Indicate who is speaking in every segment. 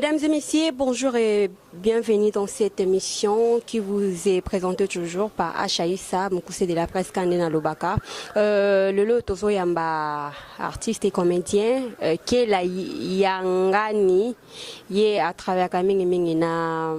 Speaker 1: Mesdames et messieurs, bonjour et bienvenue dans cette émission qui vous est présentée toujours par Achaïssa, Moukousé de la presse Kandena Lobaka. Le lot Tozo Yamba, artiste et comédien, qui est la Yangani, qui à travers Kaming Mingina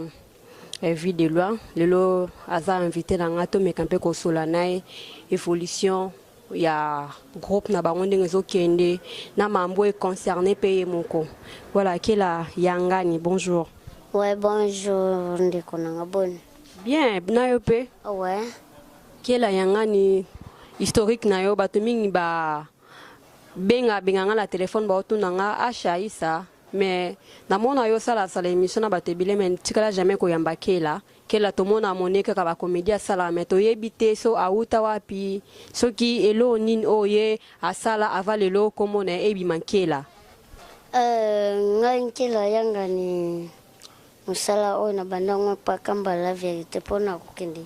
Speaker 1: vie de loin. Le lot a invité dans un atome campé Kosolanaï, évolution. Il y a un groupe na bangonde ngezo kende na mambo est concerné pays moko. Voilà, qui est la Yangani, bonjour.
Speaker 2: Ouais, bonjour, ndeko nanga bonne.
Speaker 1: Bien, na yo pe?
Speaker 2: Ouais.
Speaker 1: Qui est la Yangani historique na yo bato mingi ba benga la téléphone ba otunanga Achaïssa, mais na mona yo sala émission na bato bile men tikala jamais ko yamba kela. Kela tomona moneka ka ba comédie sala mais to yebite so auta wapi soki elo nin oye asala avalelo komona ebi mankela
Speaker 2: Ngankela Yangani musala o na bandango pa kamba la vérité pona kokende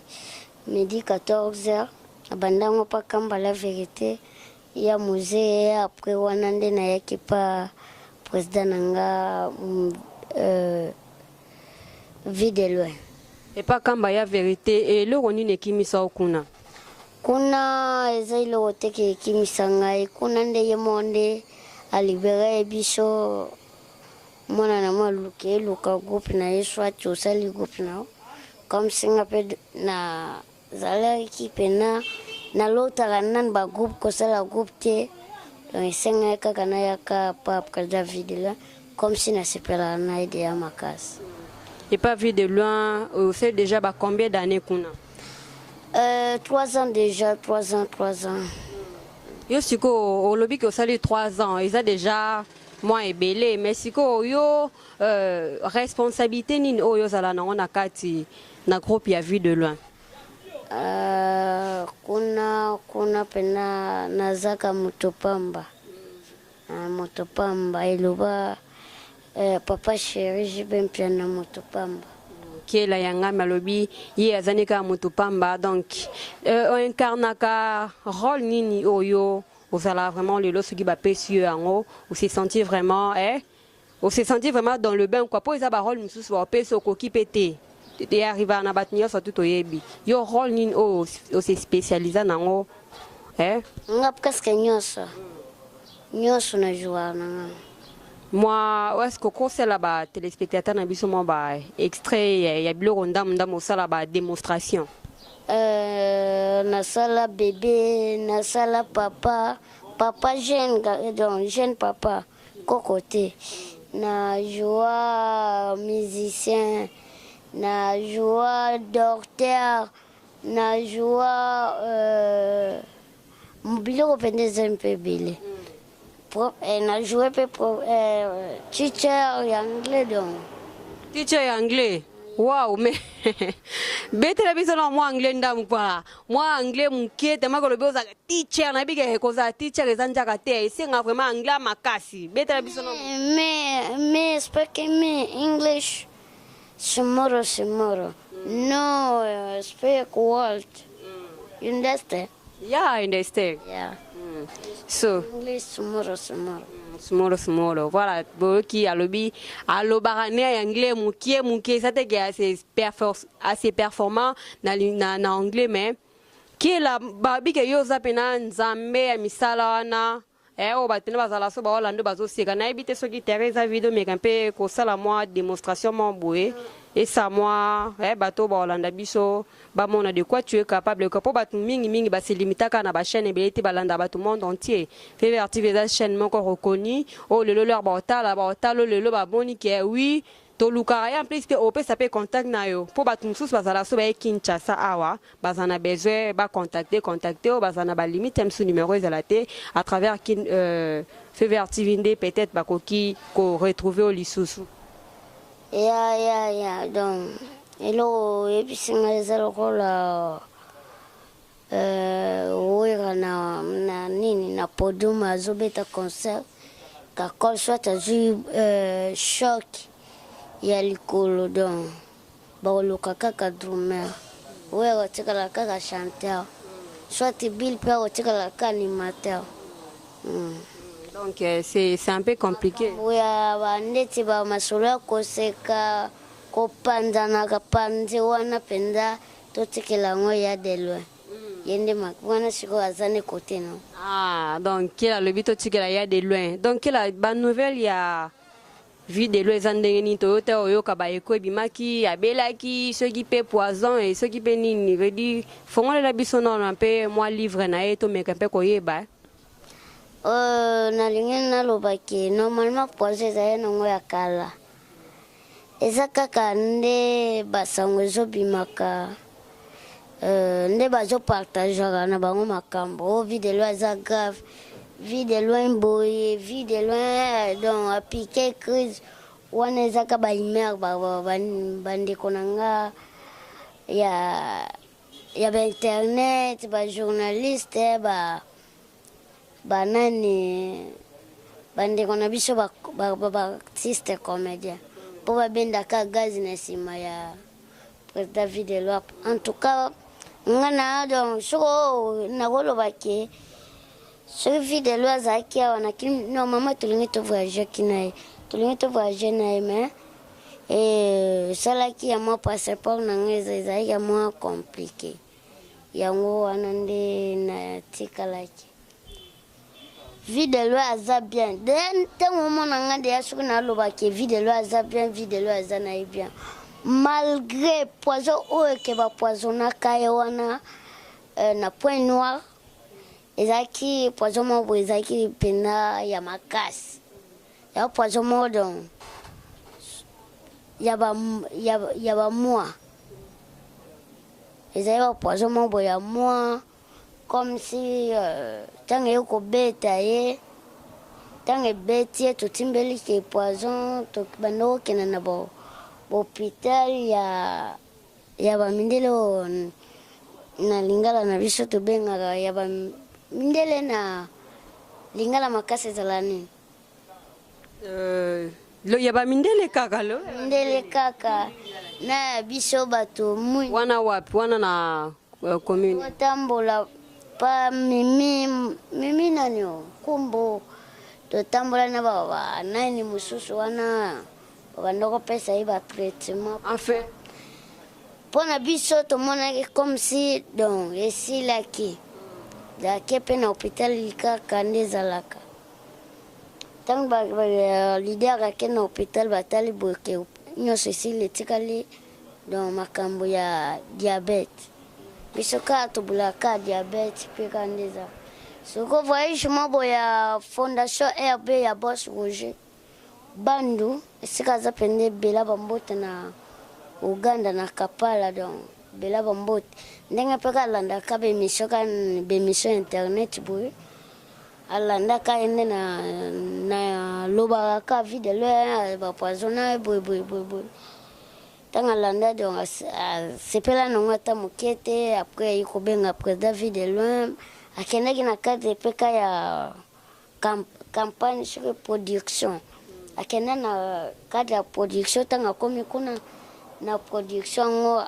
Speaker 2: midi 14h na bandango pa kamba la vérité ya musée après wanande na yaki pa président nanga vide loin.
Speaker 1: Et pas kamba ya vérité et le roni ne kimisa okuna.
Speaker 2: Kuna ezilo teke kimisa ngai kuna nde monde a libéré biso mona na maluke luka groupe na yeswa chosali groupe na comme singa pe na zala équipe na lota nan ba groupe ko sala groupe te donc singa kaka na yaka pap ka David là comme si na sepela na ide ya makas.
Speaker 1: Et pas vu de loin, c'est déjà bah, combien d'années qu'on a
Speaker 2: 3 ans déjà, 3 ans.
Speaker 1: Yo siko au lobby que ça 3 ans, ils ont déjà moins belé, mais siko yo responsabilité ni yo zala na ona kati na groupe ya vu de loin.
Speaker 2: Kuna pena nazaka mutopamba. Mutopamba iluba papa chéri jibe mpena mutopamba.
Speaker 1: Qui la yanga malobi ye azanika mutopamba donc on incarne ka rôle nini oyo osala vraiment le loso qui ba précieux en ou se sentir vraiment on se sentir vraiment dans le bain quoi pour ça ba rôle mususu ba peso ko ki pété te arriver na batnia so tout oyebi yo rôle nini o se spécialiser nango
Speaker 2: ngap kaske nyoso na joie na.
Speaker 1: Moi, est-ce que c'est là-bas, téléspectateur, n'a pas bah extrait, il y a bien on ça là-bas démonstration.
Speaker 2: Na sala bébé, na sala papa jeune, donc jeune papa, cocoté. Na joie musicien, na joie docteur, na joie mobile au un peu bilé. Elle a joué pour teacher anglais donc.
Speaker 1: Teacher anglais. Waouh, mais bête la bise na moi anglais ndam kwa. Moi anglais muke te makolo beoza teacher na bige koza teacher ezanja kate. Singa vraiment anglais makasi. Bête la bise na
Speaker 2: mais speak me English tomorrow. No, speak word. You understand?
Speaker 1: Yeah, I understand.
Speaker 2: Yeah.
Speaker 1: So
Speaker 2: English tomorrow.
Speaker 1: Small. Voilà, qui a lobby à l'obarane anglais mukie ça te assez performant na anglais mais qui est la babi que yo zapena nzambe ya misala wana o batena bazala so ba Holando bazo sika na ebite so ki Teresa video mais un peu ko sala moi démonstration mon boé et ça moi bato ba Holanda biso ba mona de quoi tu es capable que pour batu mingi ba se limita kana ba chaîne belete balanda ba tout monde entier fait activer la chaîne mon reconnu oh le leur ba otala le ba boni que oui to lukaya en plus que op ça peut contact na yo pour batu mususu bazala so ba Kinshasa awa bazana besoin ba contacter o bazana ba limite msu numéro ezalate à travers kin fait activer peut-être ba koki ko retrouver au lisusu.
Speaker 2: Yeah. Donc, hello, et puis c'est le rôle na nini na podium azobeta concert ka col soit azu choc ya likolo donc baoluka kaka drummer wewe tikala kaka chanteur soit bill pe otikala ka animateur.
Speaker 1: Donc c'est un peu compliqué.
Speaker 2: Oui, ndeti ba masolo ya koseka kopanzana kapanzi wana penda totikela ngo ya de loin. Yende wana siko azane côté non.
Speaker 1: Ah, donc il a le but de y a de loin. Donc il a bonne nouvelle, il y a vu de loin zandengeni Toyota oyo kabayeko bimaki abelaki ceux qui paient poison et ceux qui paient nini veut dire faut la biso non un peu moi livre na eto mais un peu koyeba.
Speaker 2: Na lingi na lobaki normalement poison za no ya kala. Eza kaka nde basango ezobimaka nde bazopartageaka na bango makambo vie de loi eza grave vie de loin boye vie de loin donc apike crise wana ezaka baimere bandeko na nga ya bainternet bajournaliste banani bandeko na biso baartiste comédien mpo babendaka gazi na nsima ya président vie de loi en tout cas nga na donc soko nakolobaki soki vie de loi azalaki awa nakili normalement tolingi tovoyageki na ye tolingi tovoyage na ye mais esalaki ya mwa passeport na nga ezalaki ya mwa compliqué yango wana nde natikalaki vie de loi aza bien de ntango omona nga deya soki nalobaki vie de loi aza bien vie de loi aza na ye bien malgré poison oyo eke bapoisonnaka ye wana na point noir ezalaki poison moko boye ezalaki mpena ya makasi ya poison moko donc ya bamoi ezalaki bapoison moko boye ya moi comme si ntango eye kobeta ye ntango ebeti ye totimbeli ke poison banda kokende na hôpital ya bamindele oyo na lingala na biso tobengaka ya bamindele na lingala makasi ezala nini
Speaker 1: ya bamindele kaka lo
Speaker 2: mindele kaka na biso bato
Speaker 1: wana wapi wana na commune
Speaker 2: otambola pa mimi nani o kumbo totambola na banani mosusu wana babanda kopesa ye batraitement
Speaker 1: enfin
Speaker 2: mpo na biso tomonaki comme si donc esilaki ezalaki mpe na hôpital kaka nde ezalaka ntango lider ake na hôpital batali boke nyonso esili etikali donc makambo ya diabete biso kaka tobulaka diabete mpe kaka nde eza soko voyage moko ya fondation rb ya bos roger bandu esika aza pende bela bambote na uganda na kapala donc bela bambote ndenge mpe kalandaka bemission internet boye alandaka ye nde na lobaka vie de loi bapoisonna boye ntango alanda donc asepela nango ata moke te apres ayi kobenga président vie de loi akendaki na kati epeka ya campagne sur production akenda na kati ya production ntango akomi kuna na production yango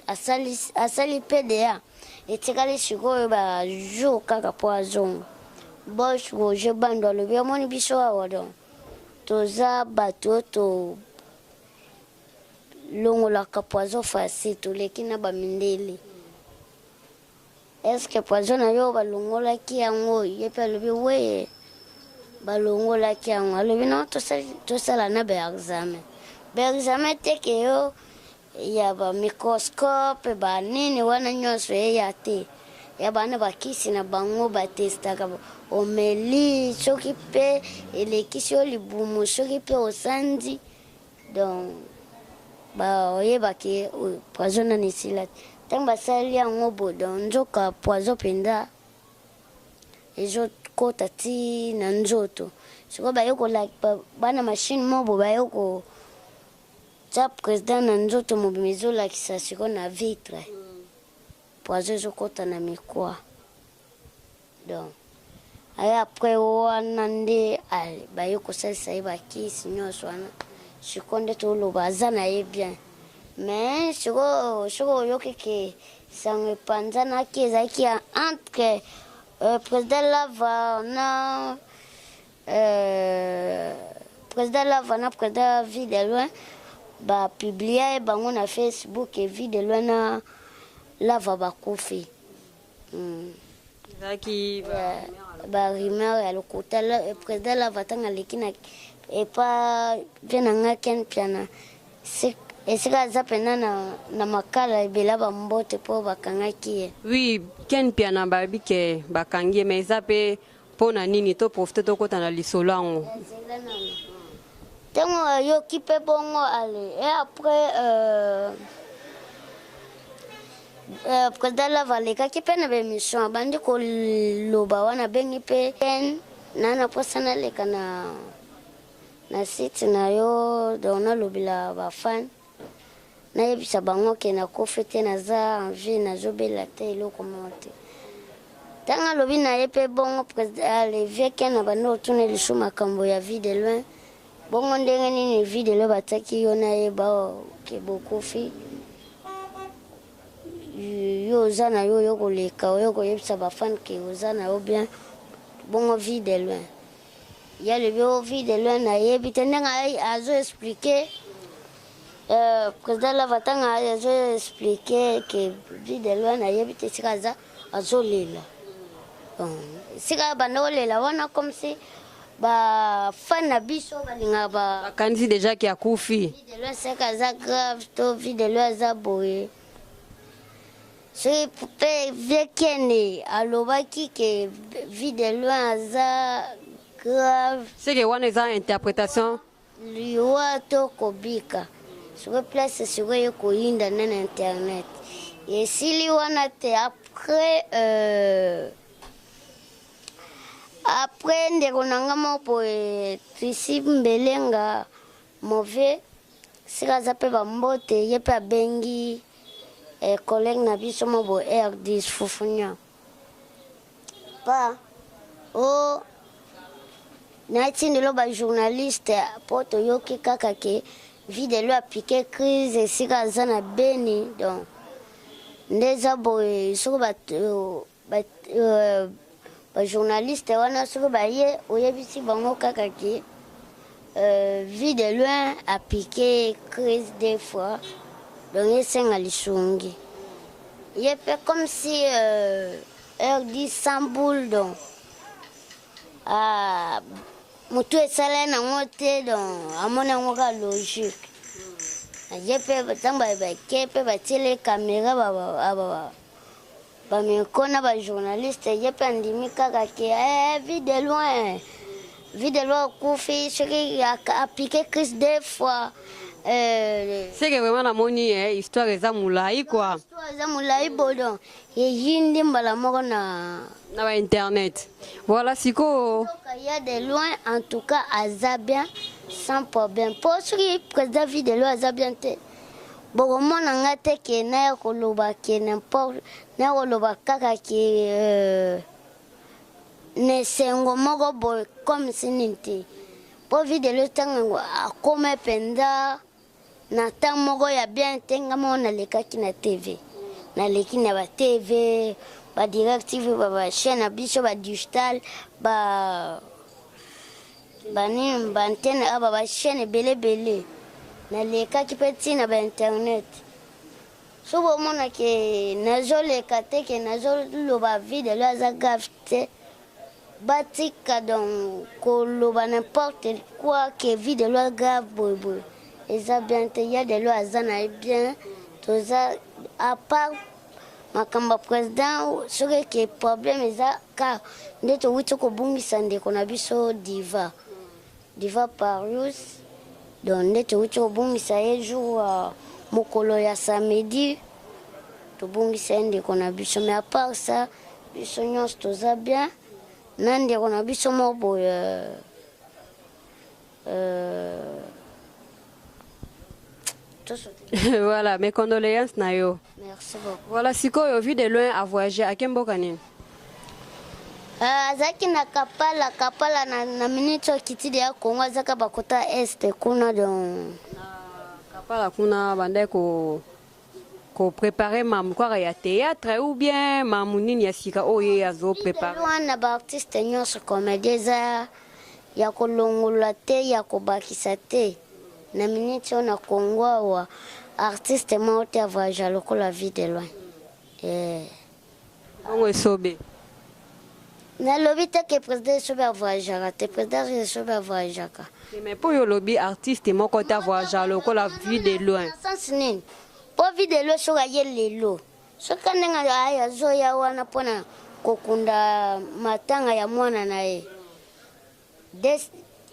Speaker 2: asali pda etikali sikoyo bajour kaka mpo azonga bos roger bando alobi amoni biso awa donc toza bato oyo tolongolaka poison facile toleki na bamindele estce poison na yo balongolaki yango ye mpe alobi weye balongolaki yango alobi no tosala na baexamen teke yo ya bamicroscope banini wana nyonso eya te ya bana bakisi na bango batestaka omeli soki mpe elekisi yo libumu soki mpe osandi donc oyebaki poison nani esila te ntango basali yango bo donc nzoka poison mpenza ezokota ti na nzoto sikoyo bayokolaka bana mashine mobo bayoko tia président na nzoto mobima ezolakisa sikoyo na vitre poison ezokota na mikwa donc aye apres wana nde baye kosalisa ye bakisi nyonso wana sikoyo nde toloba aza na ye bien mais sikoyo oyoki ke sango epanzanaki ezalaki entre président lava na président lava na président vie de loin ba publier bango na Facebook et vie de loin na lava bakufi
Speaker 1: Zaki
Speaker 2: ba rumeur ya lokota le président lava tanga lekina et pas venanga ken piana esika zapena na makala ebela bambote po bakangaki.
Speaker 1: Oui, ken piana babi ke bakangi mais zape pona nini to profite to kota na lisolo yango.
Speaker 2: Tango yo kipe bongo ale et après président lava leka kipe na bemission bandi ko loba wana bengi pe pen nana posana leka na site na yo dona lobila ba fan na yebisa bango ke na kofete na za envie na zobela te eloko monte tanga lobi na yepe bongo président le vieux ken bano tune lisu makambo ya vie de loin bongo ndenge nini vie de loin bataki yo na yeba ke bokufi yo zana yo yoko leka yoko yebisa ba fan ke ozana yo bien bongo vie de loin ya le bio vie de loin na yebi tenanga azo expliquer président lava tanga azo expliquer que vie de loin na yebi te sikaza azo lela sika bando lela wana comme si ba fan na biso balinga ba
Speaker 1: kanisi déjà ki akufi
Speaker 2: vie de loin sikaza grave to vie de loin za boye. C'est pour vekene alobaki que vie de loin za grave.
Speaker 1: C'est que wana eza interprétation
Speaker 2: Liwa to kobika. Sur place sur ko inda na internet. Et si liwana te après ndeko nangamo po trisi mbelenga mauvais sika zape bambote yepe bengi collègue na biso mo bo R10 fufunya pa o na tindelo ba journaliste po to yoki kaka ke vie de lui a piqué crise sika zana beni donc ndeza bo so ba journaliste wana so ba ye oyebisi bango kaka ke vie de loin a piqué crise des fois. Donc, il est fait comme si elle dit sans boule. Donc, Moutou et Salé n'a monté à mon amour logique. J'ai fait les caméras, mais quand on a journaliste, j'ai fait un demi-cas qui est vie de loin. Vie de loin, Koufi, ce qui a piqué crise des fois.
Speaker 1: C'est que vraiment la monnaie histoire eza mulai quoi.
Speaker 2: Histoire eza mulai bodon. Et yindi mbala moko na
Speaker 1: internet. Voilà siko.
Speaker 2: Il y a de loin en tout cas aza bien sans problème. Pour ce qui président vie de loin aza bien te. Bon mon ngate ke na ko loba ke n'importe na ko loba kaka ke ne sengo moko bo comme sininte. Pour vie de loin tango comme penda na temps moko ya bien tenga mo na lekaki na TV na leki na ba TV ba direct TV ba chaîne na biso ba digital ba ni ba antenne aba ba chaîne belé na lekaki petit na ba internet so bo mona ke nazo lekate ke nazo lo ba vie de la za gafte batika donc ko lo ba n'importe quoi que vie de la grave boy. Et ça bien, il y a des lois bien, tout ça, à part ma président, ce qui est problème, c'est car nous avons dit qu'on a vu ça diva Parius, donc nous avons dit ça jour mokolo ya samedi, nous avons dit qu'on a vu ça, mais à part ça, nous avons tout ça bien, nous avons vu ça
Speaker 1: voilà, mes condoléances Nayo.
Speaker 2: Merci beaucoup.
Speaker 1: Voilà, si vous avez vu de loin à voyager à Kembokani.
Speaker 2: Zaki na kapala na minute kitidi ya Kongo zaka bakota este kuna don.
Speaker 1: Kapala kuna bande ko préparer mam kwa ya théâtre ou bien mamunini ya sika oye azo préparer.
Speaker 2: On a ba artiste nyonso comédien ya kolongola te ya kobakisa te na minute oyo na Congo awa artiste moko te avoyage lokola vie de loin
Speaker 1: bongo esobe
Speaker 2: nalobi te ke président esobe avoyageaka te président esobe avoyageaka
Speaker 1: mais mpo yo olobi artiste moko te avoyage lokola vie de loin
Speaker 2: sens nini mpo vie de loin soki aye lelo soki ndenge azoya wana mpona kokunda matanga ya mwana na ye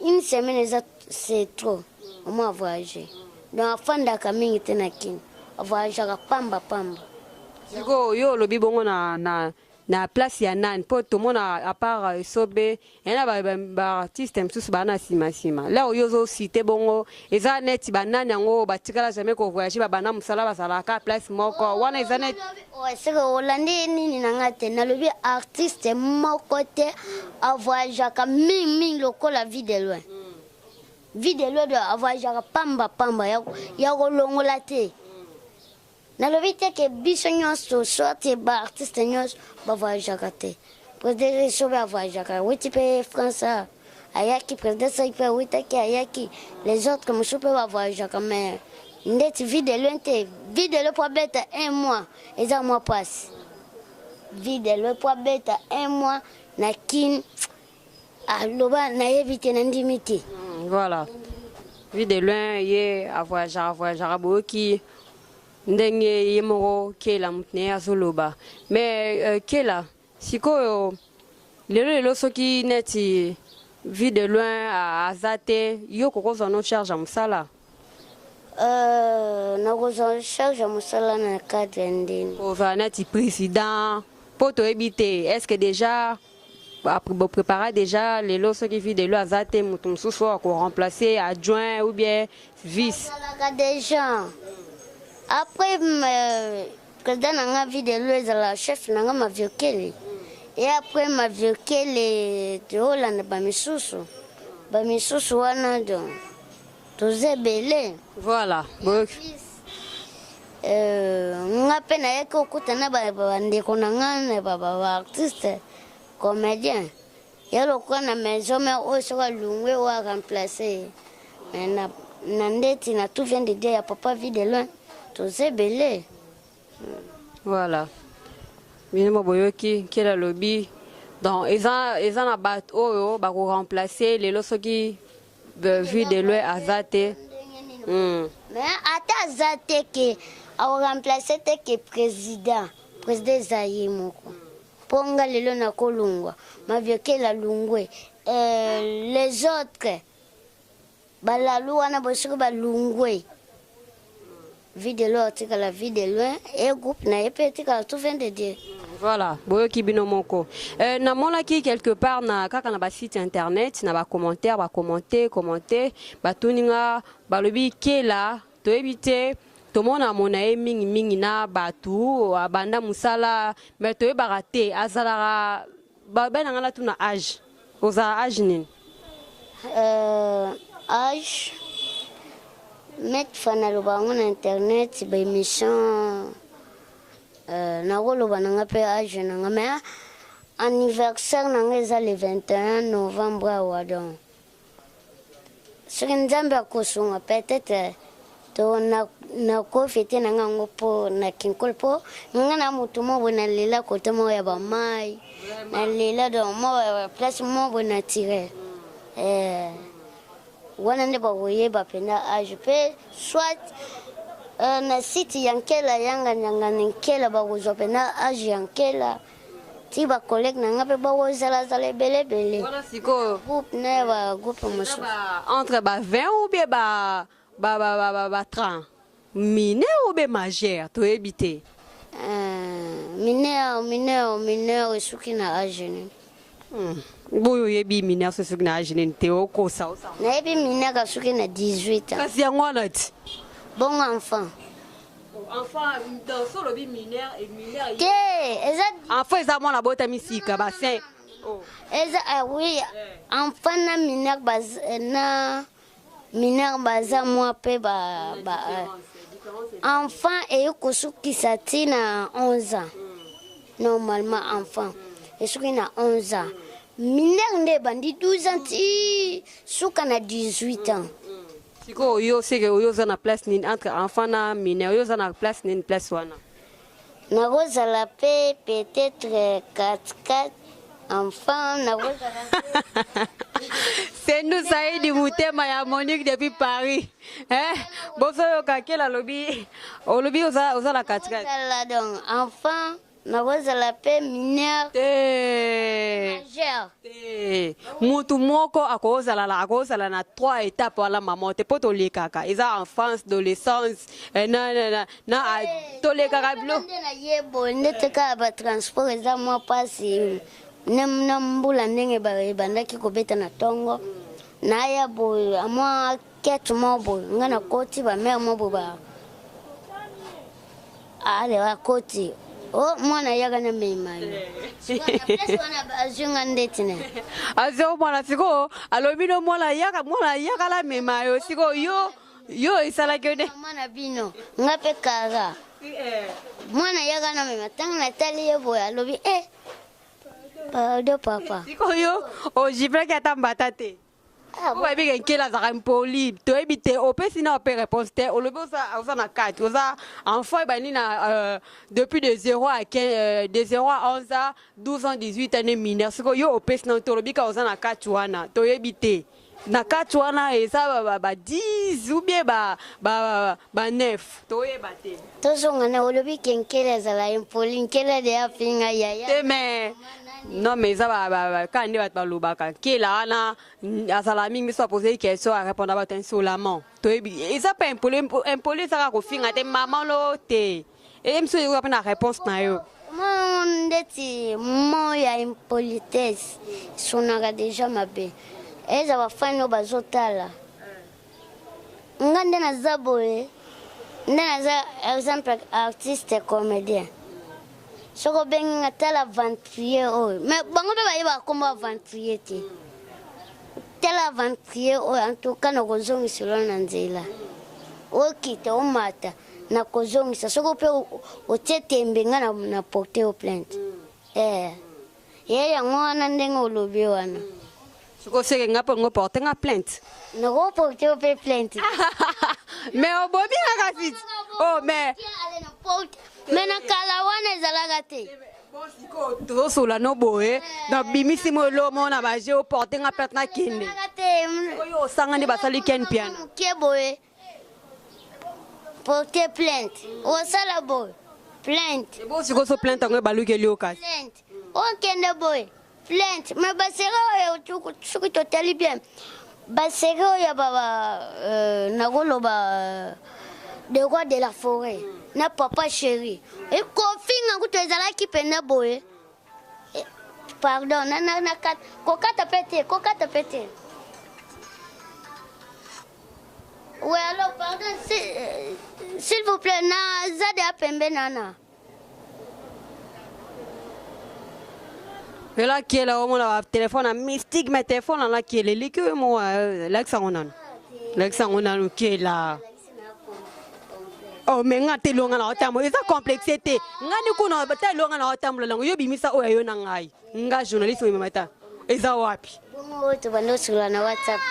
Speaker 2: une semaine eza c'est trop omo avoyage donc afandaka mingi te na kini avoyageaka pamba
Speaker 1: siko yo olobi bongo na place ya nani mpo tomona à part esobe yana baartiste mosusu baa na nsima la oyo ozosite bongo eza neti banani yango batikala jamais kovoyage babanda mosala bazalaka place moko wana eza neti
Speaker 2: seke olandi nini na nga te nalobi artiste moko te avoyageaka mingi lokola vie de loin vie de loin avoyageaka pamba ya kolongola te nalobi te ke biso nyonso sorte baartiste nyonso bavoyageaka te président esobe avoyageaka witi mpe france ayaki président sai mpe witaki ayaki les autres mosusu mpe bavoyageaka mais ndeti vie de loin te vie de loin mpo abeta 1 mois eza mwa pasi vie de loin mpo abeta 1 mois na kini aloba nayebi te nandimi te
Speaker 1: voilà vie de loin ye avoyageaka boyoki ndenge ye moko kela motu na ye azoloba mais kela sikoyo lelo soki neti vie de loin aza te yo kokozwa no charge ya mosala
Speaker 2: nakozwa charge ya mosala na cadre ndeni
Speaker 1: kozala neti président mpo toyebi te est ce que déjà boprépara déjà lelo soki vie de loin aza te motu mosusu oyo akoremplace adjoint ou bien vice
Speaker 2: déjà après président nanga vie de loin ezala chef nanga maviokele et après maviokele toolanda bamisusu wana donc toza ebele
Speaker 1: voilà
Speaker 2: nga mpe nayaki okutana bandeko na nga na baartiste comédien ya lokola na maison me oyo soki alungwe oyo aremplace na ndeti na tout vient de dire ya papa vie de loin toza ebele
Speaker 1: voilà bino boyoki kela lobi donc eza na bato oyo bakoremplace lelo soki vie de loin aza te
Speaker 2: mais ata aza te ke akoremplace te ke président eza ye moko mpo nga lelo nakolungwa maviokela alungwe les autres balalu wana bosoki balungwe vie de loin otikala vie de loin e groupe na ye mpe etikala tout vient de dire
Speaker 1: voilà boyoki bino moko namonaki quelque part na kaka na basite internet na bacommentaire commenter batuninga balobi kela toyebi te tomona mona ye mingi na batu abanda musala mais toyebaka te azalaka babenanga na tuna age ozala age nini
Speaker 2: age mettre fana loba ngo na internet ba émission nakoloba nanga mpe age nanga mais anniversaire nanga eza le 21 novembre awa donc soki nzambe akosunga peut-être to nakofete nanga yango mpo na kinkolo mpo nga na motu mo boye nalela kote moko ya bamai nalela donc mo place mo boye naturel wana nde bakoyeba mpena age mpe soit na site ya nkela yanga nyangana nkela bakozwa mpena age ya nkela ti bacollègue nanga mpe bakozalazala ebelebele groupe na ya bagroupe mosusu
Speaker 1: entre ba 20 ou bien ba 30 mineur ou bien majeur toyebi te
Speaker 2: mineur esuki na age nini
Speaker 1: boyo oyebi mineur so soki na age nini te okosa
Speaker 2: nayebi mineur asuki na 18 ans
Speaker 1: kasi yango wana ti
Speaker 2: bongo enfant
Speaker 1: olobi mineur
Speaker 2: enfant
Speaker 1: eza mwana botami sika basin
Speaker 2: eza oui enfant na mineur baza mwa mpe enfant eyi kosukisa ti na 11 ans normalement enfant esuki na 11 ans mineur nde bandi 12 ans ti suka na 18 ans.
Speaker 1: Siko yo seke yo za na place ni entre enfant na mineur yo za na place ni place wana.
Speaker 2: Na kozala pe peut-être 4 enfant na kozala.
Speaker 1: C'est nous Saïdi Moutema ya Monique depuis Paris. Hein? Boso yo kakela lobi. O lobi oza la 4.
Speaker 2: Kozala donc enfant na kozala pe mineur. Majeur.
Speaker 1: Mutu moko akozala na 3 étapes wala maman te poto lekaka. Eza enfance, adolescence, na to lekaka blo.
Speaker 2: Na yebo ndete ka ba transport eza moi pasi. Na mbula ndenge bandaki kobeta na tongo. Na ya boy amwa ketu mobo ngana koti ba mère mobo ba. Ale wa koti. Oh mwana yaga na meimayo. Wana bazunga ndetine.
Speaker 1: Azo mwana siko alobino mwana yaga la meimayo siko yo isala kende.
Speaker 2: Mwana bino ngape kaga. Mwana yaga na meimayo tanga na tali yebo alobi pardon papa.
Speaker 1: Siko yo o jibra ki atambata te. Oba bi kenkela za impoli to ebite opesi na opé réponse te o lobi oza na 4 oza enfant ba ni na depuis de 0 à 15 de 0 à 11 ans 12 ans 18 ans mineur siko yo opesi na to lobi ka oza na 4 wana to ebite na 4 wana eza ba 10 ou bien ba 9 to ebate
Speaker 2: to zonga na o lobi kenkela za la impoli nkela de afinga yaya
Speaker 1: te mais non mais ça va quand on va parler qui là na azala mingi so poser question à répondre à insolemment to et ça pas impoli ça ko finga te maman lo te et mso yo pas na réponse na yo
Speaker 2: mon ndeti mo ya impolitesse sonaka déjà mabe eza bafani bazotala ngande na zaboye ndena za exemple artiste comédien soko bengi ngatala ventrier oyo mais bango be bayeba komba ventrier te tala ventrier oyo en tout cas na kozongisela na nzela okite omata na kozongisa soko pe otie tembe nga na porter au plainte ye yango wana ndenge olobi wana
Speaker 1: soko seke ngapo ngo porter nga plainte
Speaker 2: na ko porter pe plainte
Speaker 1: mais obobi nga kasi oh mais
Speaker 2: na kala wana ezalaka te
Speaker 1: tozosola no boye na bimisi mo elomo na baje oporte nga plainte na kende oyo osangani basali ken piano
Speaker 2: ke boye porter plainte osala boye plainte
Speaker 1: bo siko so plainte ngo balukeli yo kasi
Speaker 2: plainte okende boye plainte mais basere oyo soki totali bien basere oyo baba nakoloba de roi de la forêt na papa chéri et kofinga kuto ezalaki pena boye pardon na kokata pete oui alors pardon s'il vous plaît na zade apembe nana
Speaker 1: ela kiela omona ba téléphone a mystique mais téléphone na kiela likyo mo laksa onano kiela oh mais nga te longa na otambo eza complexité ngani kuna bata longa na otambo lango yo bimisa oyo yo na ngai nga journaliste mo mata eza wapi
Speaker 2: bongo to bando sula na WhatsApp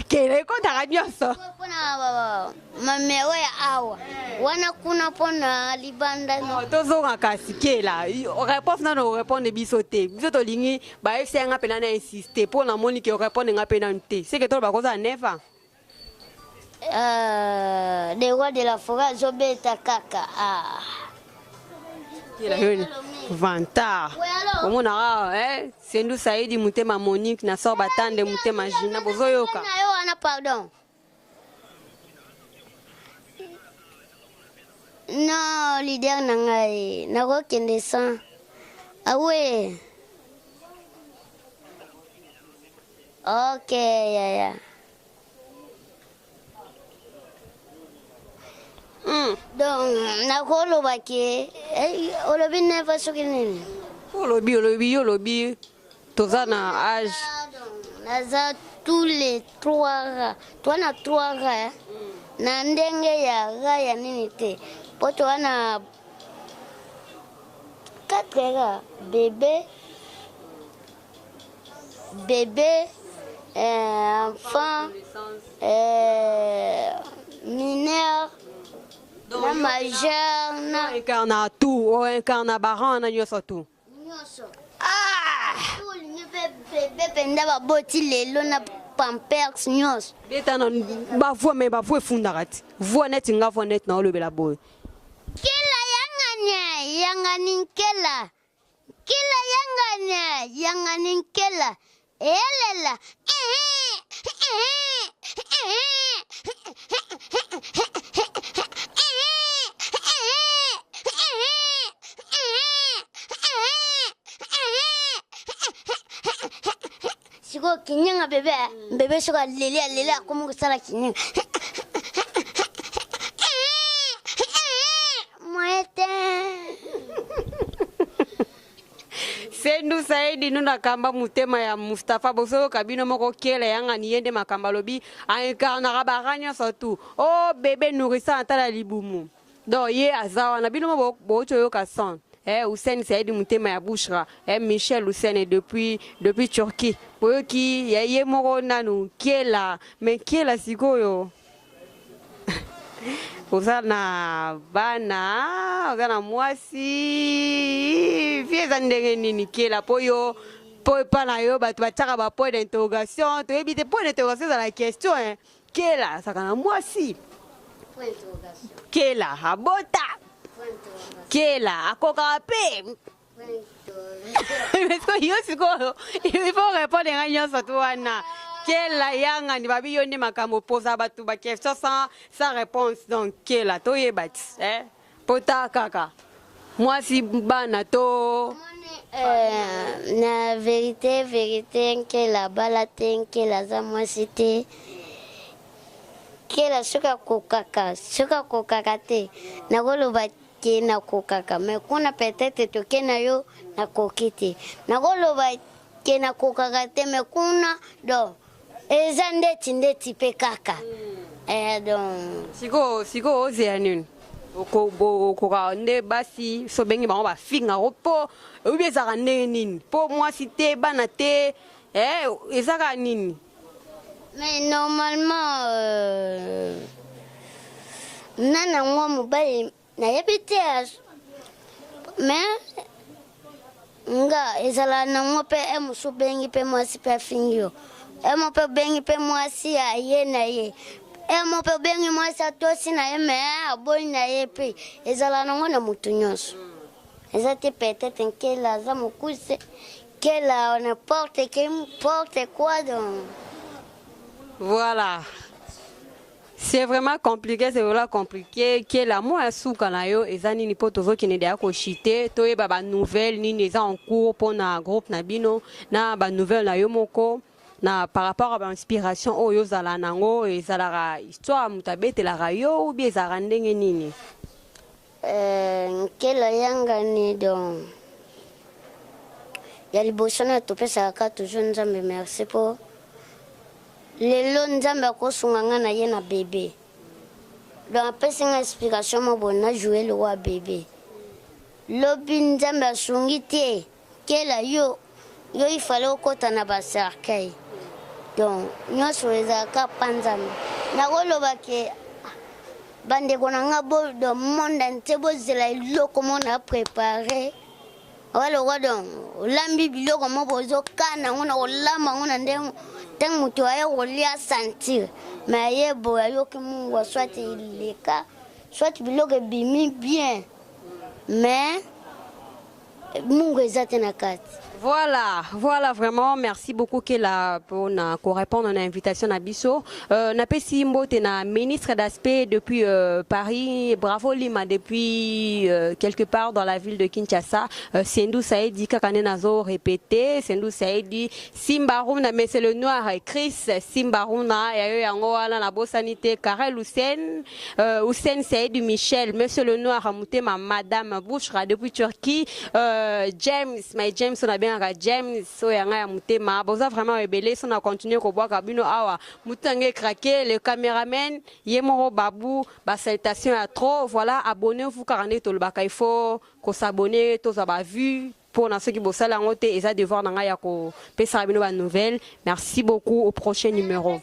Speaker 1: kele ko ta nyonso
Speaker 2: pona mame oya awa wana kuna pona libanda
Speaker 1: no tozonga kasi kela réponse na no répondre biso te biso to lingi ba esenga pena na insister pona moni ke répondre nga pena te c'est que to ba koza neva
Speaker 2: des rois de la forêt zobeta kaka
Speaker 1: vantard omona c'est nous Saïdi Moutema Monique na sort batande Moutema Gina bozoyoka
Speaker 2: na yo wana pardon non leader na ngai na ko kende sans awe okay ya donc nakoloba ke olobi neva soki nini
Speaker 1: olobi toza na âge
Speaker 2: naza tous les 3 ra toana 3 ra na ndenge ya ra ya nini te po toana 4 ra bébé bébé, enfant, mineur, na majeur, na
Speaker 1: incarna tout, o incarna baran na nyoso tout.
Speaker 2: Ah! Bébé penda ba boti lelo na pampers nyos.
Speaker 1: Beta na ba voix mais ba voix fundarat. Voix net nga voix net na le bela boy.
Speaker 2: Kila yanganin kela. Kila yanganin kela. Elela. Siko kinyanga bebe siko lele como que sala kinyanga.
Speaker 1: Sendu Saidi nuna kamba mutema ya Mustafa Boso kabino moko kele yanga niende makamba lobi incarna rabaranya surtout. Oh bébé nourrissant atala libumu. Donc ye azawa na bino mo bo choyo ka son. Hussein Saidi mutema ya Bouchra. Michel Hussein depuis Turquie. Boyo ki ye moko nanu kela mais kela sikoyo. Uzana bana, uzana mwasi, fieza ndenge nini kela poyo, poyo pana yo batu bataka ba point d'interrogation, to ebite point d'interrogation dans la question hein. Kela sakana mwasi.
Speaker 2: Point d'interrogation.
Speaker 1: Kela abota. Kela akoka pe. Mais ko yo siko, il faut répondre à nyoso tu wana. Kela yanga ni babi yoni makambo posa batu ba question sans réponse donc kela to yebat pota kaka moi si bana to
Speaker 2: na vérité kela balate kela za moi c'était kela suka kokaka te na goloba ke na kokaka mais kuna peut-être to kena yo na kokite na goloba ke na kokaka te mais kuna do eza ndeti pe kaka donc
Speaker 1: siko ozea nini okoka nde basi so bengi bango bafinga po oyebi ezaka ndenge nini mpo mwasi te bana te ezaka nini
Speaker 2: mais normalement na nango mobali nayebi te mais nga ezala nango mpe mosu bengi mpe mwasi mpe afingi yo mo pe bengi pe mwasi ya ye na ye mo pe bengi mwasi atosi na ye me aboli na ye pe ezala nango na mutu nyonso eza te peut-être nkela aza mokuse kela n'importe quoi donc
Speaker 1: voilà. C'est vraiment compliqué, c'est vraiment compliqué. Qui est la moi souka na yo ezani ni poto zo kine dia ko chité to e ba nouvelle ni les en cours pour na groupe na bino na ba nouvelle na yo moko na par rapport à l'inspiration o yo zala nango ezala histoire mutabete la rayo ou bien ezala ndenge nini
Speaker 2: kela yanga ni donc ya liboso na topesa ka toujours nzambe merci pour lelo nzambe akosunga nga na ye na bébé donc apesi nga explication mo bon na jouer le roi bébé lobi nzambe asungi te kela yo ifale okota na bacercueil donc nyonso ezalaka pa nzambe nakoloba ke bandeko na nga bo do monde entier bozela eloko mo na préparé waloka donc olambi biloko mo bozokana ngo na kolamba ngo na ndenge ntango moto aye kolia sentir mais aye boye ayoki mungu soit ileka soit biloko ebimi bien mais mungu eza te na kati.
Speaker 1: Voilà, vraiment, merci beaucoup Kela pour répondre à l'invitation à Bisso. Napesi Mbote na ministre d'aspect depuis Paris, bravo Lima depuis quelque part dans la ville de Kinshasa. Sendou Saïdi Kakane Nazo répété, Sendou Saïdi Simbarouna mais c'est le noir Chris Simbarouna et Yangoana la Bossanité Karel Hussein Saïdi Michel, monsieur le noir Amouté ma madame Bouchra depuis Turquie, James on a bien James soyanga ya mutema boza vraiment rebelle so na continuer ko boire kabino awa mutange craquer le caméraman yemoro babu ba salutation à trop voilà abonnez-vous car on est tout le baka il faut qu'on s'abonner tous à ba vue pour ceux qui bossent là, et ça devoir dans ya ko pesa bino ba nouvelle. Merci beaucoup, au prochain numéro.